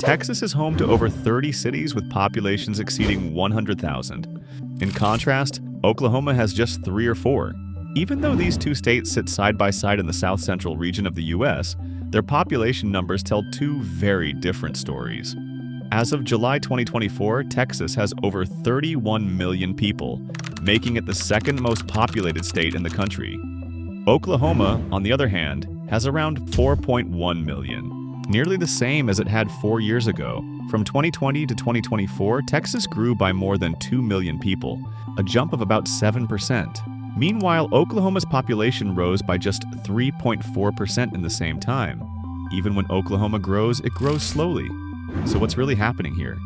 Texas is home to over 30 cities with populations exceeding 100,000. In contrast, Oklahoma has just 3 or 4. Even though these two states sit side by side in the south-central region of the U.S., their population numbers tell two very different stories. As of July 2024, Texas has over 31 million people, making it the second most populated state in the country. Oklahoma, on the other hand, has around 4.1 million, nearly the same as it had 4 years ago. From 2020 to 2024, Texas grew by more than 2 million people, a jump of about 7%. Meanwhile, Oklahoma's population rose by just 3.4% in the same time. Even when Oklahoma grows, it grows slowly. So what's really happening here?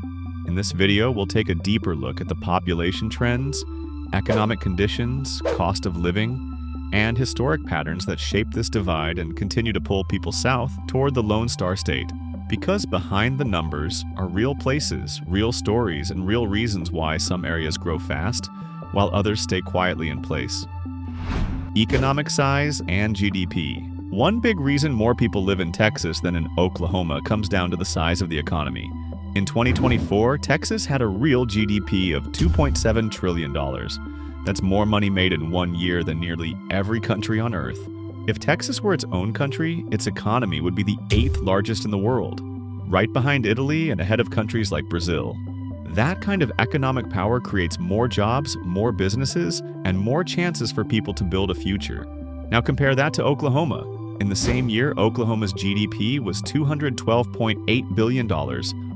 In this video, we'll take a deeper look at the population trends, economic conditions, cost of living, and historic patterns that shape this divide and continue to pull people south toward the Lone Star State. Because behind the numbers are real places, real stories, and real reasons why some areas grow fast, while others stay quietly in place. Economic size and GDP. One big reason more people live in Texas than in Oklahoma comes down to the size of the economy. In 2024, Texas had a real GDP of $2.7 trillion. That's more money made in 1 year than nearly every country on Earth. If Texas were its own country, its economy would be the 8th largest in the world, right behind Italy and ahead of countries like Brazil. That kind of economic power creates more jobs, more businesses, and more chances for people to build a future. Now compare that to Oklahoma. In the same year, Oklahoma's GDP was $212.8 billion,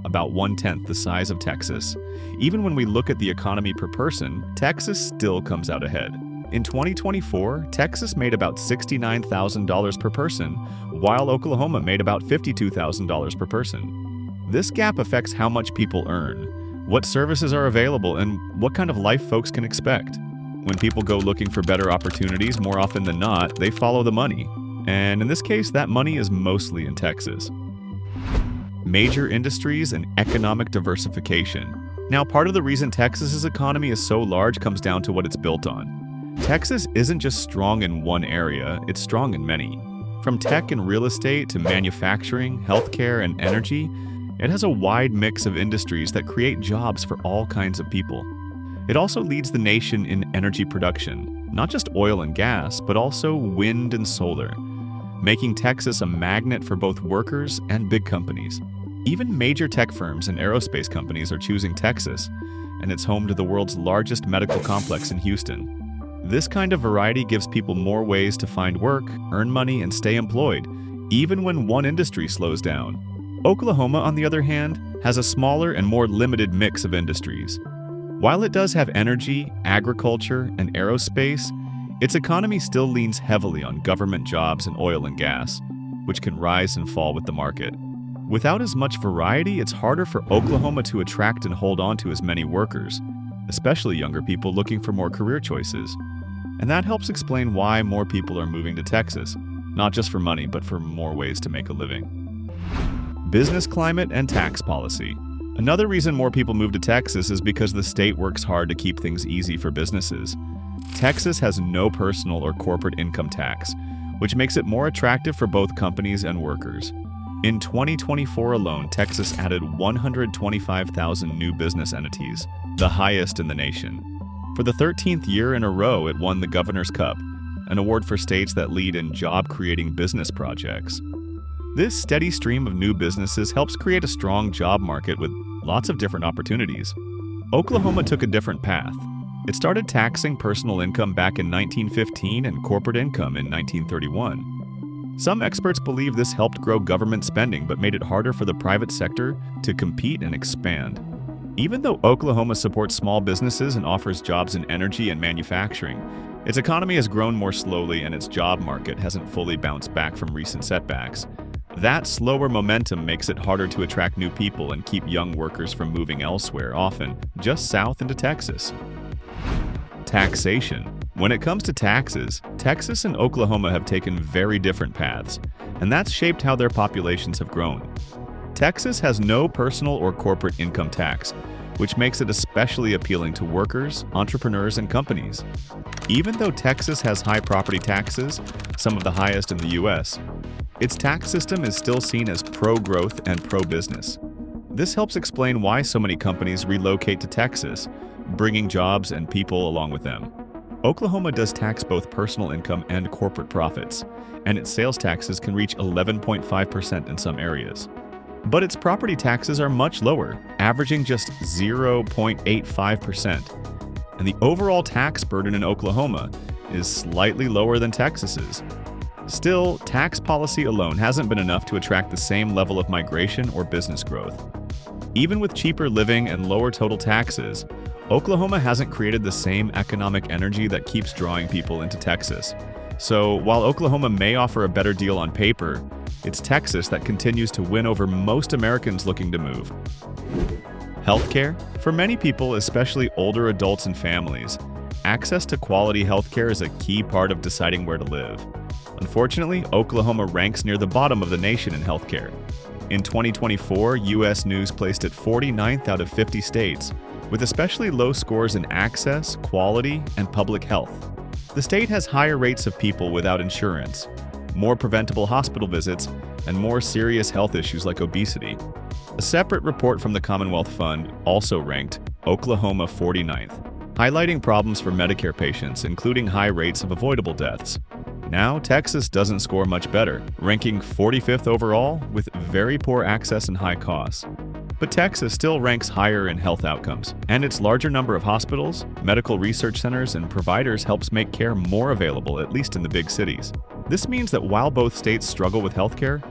about 1/10 the size of Texas. Even when we look at the economy per person, Texas still comes out ahead. In 2024, Texas made about $69,000 per person, while Oklahoma made about $52,000 per person. This gap affects how much people earn, what services are available, and what kind of life folks can expect. When people go looking for better opportunities, more often than not, they follow the money. And in this case, that money is mostly in Texas. Major industries and economic diversification. Now, part of the reason Texas's economy is so large comes down to what it's built on. Texas isn't just strong in one area, it's strong in many. From tech and real estate to manufacturing, healthcare, and energy, it has a wide mix of industries that create jobs for all kinds of people. It also leads the nation in energy production, not just oil and gas, but also wind and solar, making Texas a magnet for both workers and big companies. Even major tech firms and aerospace companies are choosing Texas, and it's home to the world's largest medical complex in Houston. This kind of variety gives people more ways to find work, earn money, and stay employed, even when one industry slows down. Oklahoma, on the other hand, has a smaller and more limited mix of industries. While it does have energy, agriculture, and aerospace, its economy still leans heavily on government jobs and oil and gas, which can rise and fall with the market. Without as much variety, it's harder for Oklahoma to attract and hold on to as many workers, especially younger people looking for more career choices. And that helps explain why more people are moving to Texas, not just for money, but for more ways to make a living. Business climate and tax policy. Another reason more people move to Texas is because the state works hard to keep things easy for businesses. Texas has no personal or corporate income tax, which makes it more attractive for both companies and workers. In 2024 alone, Texas added 125,000 new business entities, the highest in the nation. For the 13th year in a row, it won the Governor's Cup, an award for states that lead in job-creating business projects. This steady stream of new businesses helps create a strong job market with lots of different opportunities. Oklahoma took a different path. It started taxing personal income back in 1915 and corporate income in 1931. Some experts believe this helped grow government spending but made it harder for the private sector to compete and expand. Even though Oklahoma supports small businesses and offers jobs in energy and manufacturing, its economy has grown more slowly and its job market hasn't fully bounced back from recent setbacks. That slower momentum makes it harder to attract new people and keep young workers from moving elsewhere, often just south into Texas. Taxation. When it comes to taxes, Texas and Oklahoma have taken very different paths, and that's shaped how their populations have grown. Texas has no personal or corporate income tax, which makes it especially appealing to workers, entrepreneurs, and companies. Even though Texas has high property taxes, some of the highest in the U.S., its tax system is still seen as pro-growth and pro-business. This helps explain why so many companies relocate to Texas, bringing jobs and people along with them. Oklahoma does tax both personal income and corporate profits, and its sales taxes can reach 11.5% in some areas. But its property taxes are much lower, averaging just 0.85%. And the overall tax burden in Oklahoma is slightly lower than Texas's. Still, tax policy alone hasn't been enough to attract the same level of migration or business growth. Even with cheaper living and lower total taxes, Oklahoma hasn't created the same economic energy that keeps drawing people into Texas. So, while Oklahoma may offer a better deal on paper, it's Texas that continues to win over most Americans looking to move. Healthcare? For many people, especially older adults and families, access to quality healthcare is a key part of deciding where to live. Unfortunately, Oklahoma ranks near the bottom of the nation in healthcare. In 2024, U.S. News placed it 49th out of 50 states, with especially low scores in access, quality, and public health. The state has higher rates of people without insurance, more preventable hospital visits, and more serious health issues like obesity. A separate report from the Commonwealth Fund also ranked Oklahoma 49th, highlighting problems for Medicare patients, including high rates of avoidable deaths. Now, Texas doesn't score much better, ranking 45th overall with very poor access and high costs. But Texas still ranks higher in health outcomes, and its larger number of hospitals, medical research centers, and providers helps make care more available, at least in the big cities. This means that while both states struggle with healthcare,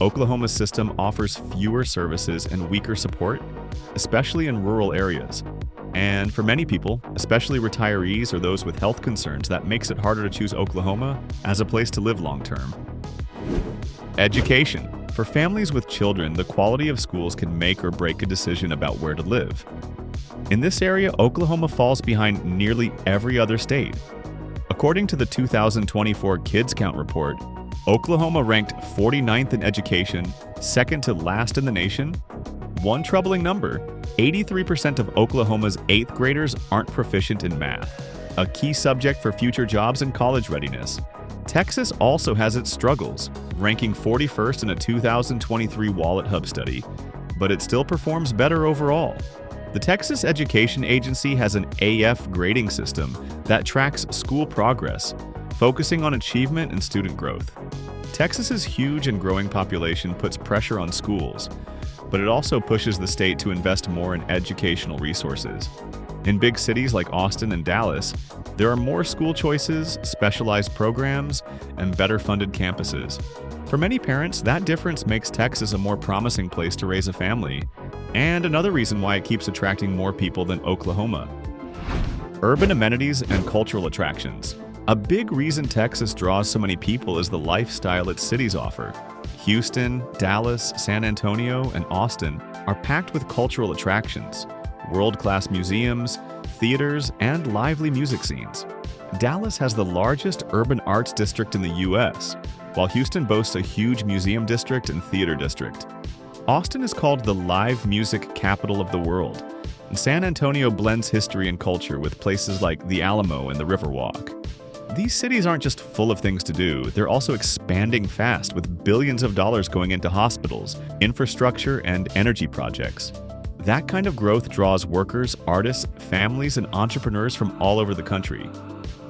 Oklahoma's system offers fewer services and weaker support, especially in rural areas. And for many people, especially retirees or those with health concerns, that makes it harder to choose Oklahoma as a place to live long-term. Education. For families with children, the quality of schools can make or break a decision about where to live. In this area, Oklahoma falls behind nearly every other state. According to the 2024 Kids Count report, Oklahoma ranked 49th in education, second to last in the nation. One troubling number: 83% of Oklahoma's 8th graders aren't proficient in math, a key subject for future jobs and college readiness. Texas also has its struggles, ranking 41st in a 2023 Wallet Hub study, but it still performs better overall. The Texas Education Agency has an AF grading system that tracks school progress, focusing on achievement and student growth. Texas's huge and growing population puts pressure on schools, but it also pushes the state to invest more in educational resources. In big cities like Austin and Dallas, there are more school choices, specialized programs, and better-funded campuses. For many parents, that difference makes Texas a more promising place to raise a family, and another reason why it keeps attracting more people than Oklahoma. Urban amenities and cultural attractions. A big reason Texas draws so many people is the lifestyle its cities offer. Houston, Dallas, San Antonio, and Austin are packed with cultural attractions, world-class museums, theaters, and lively music scenes. Dallas has the largest urban arts district in the U.S., while Houston boasts a huge museum district and theater district. Austin is called the live music capital of the world, and San Antonio blends history and culture with places like the Alamo and the Riverwalk. These cities aren't just full of things to do, they're also expanding fast with billions of dollars going into hospitals, infrastructure, and energy projects. That kind of growth draws workers, artists, families, and entrepreneurs from all over the country.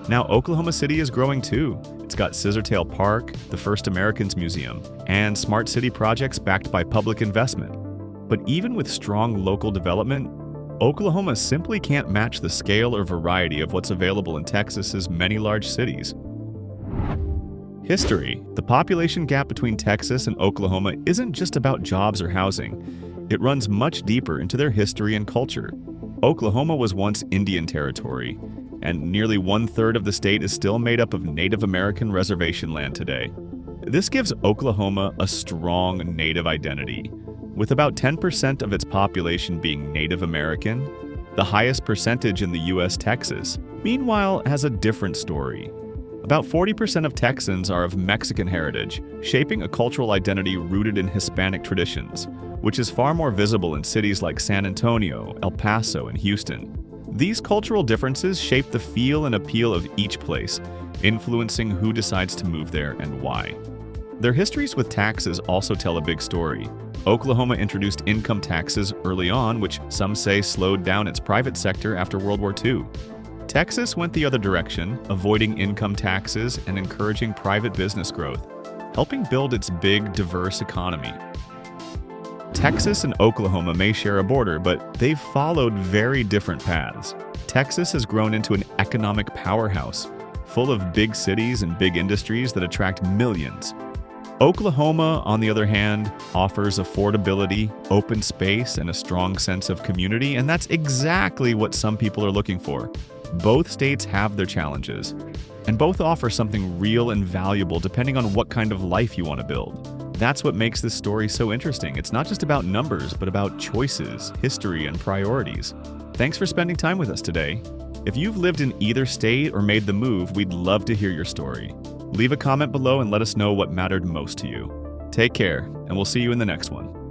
Now, Oklahoma City is growing too. It's got Scissortail Park, the First Americans Museum, and smart city projects backed by public investment. But even with strong local development, Oklahoma simply can't match the scale or variety of what's available in Texas's many large cities. History. The population gap between Texas and Oklahoma isn't just about jobs or housing. It runs much deeper into their history and culture. Oklahoma was once Indian territory, and nearly 1/3 of the state is still made up of Native American reservation land today. This gives Oklahoma a strong Native identity, with about 10% of its population being Native American, the highest percentage in the U.S. Texas, meanwhile, has a different story. About 40% of Texans are of Mexican heritage, shaping a cultural identity rooted in Hispanic traditions, which is far more visible in cities like San Antonio, El Paso, and Houston. These cultural differences shape the feel and appeal of each place, influencing who decides to move there and why. Their histories with taxes also tell a big story. Oklahoma introduced income taxes early on, which some say slowed down its private sector after World War II. Texas went the other direction, avoiding income taxes and encouraging private business growth, helping build its big, diverse economy. Texas and Oklahoma may share a border, but they've followed very different paths. Texas has grown into an economic powerhouse, full of big cities and big industries that attract millions. Oklahoma, on the other hand, offers affordability, open space, and a strong sense of community, and that's exactly what some people are looking for. Both states have their challenges, and both offer something real and valuable depending on what kind of life you want to build. That's what makes this story so interesting. It's not just about numbers, but about choices, history, and priorities. Thanks for spending time with us today. If you've lived in either state or made the move, we'd love to hear your story. Leave a comment below and let us know what mattered most to you. Take care, and we'll see you in the next one.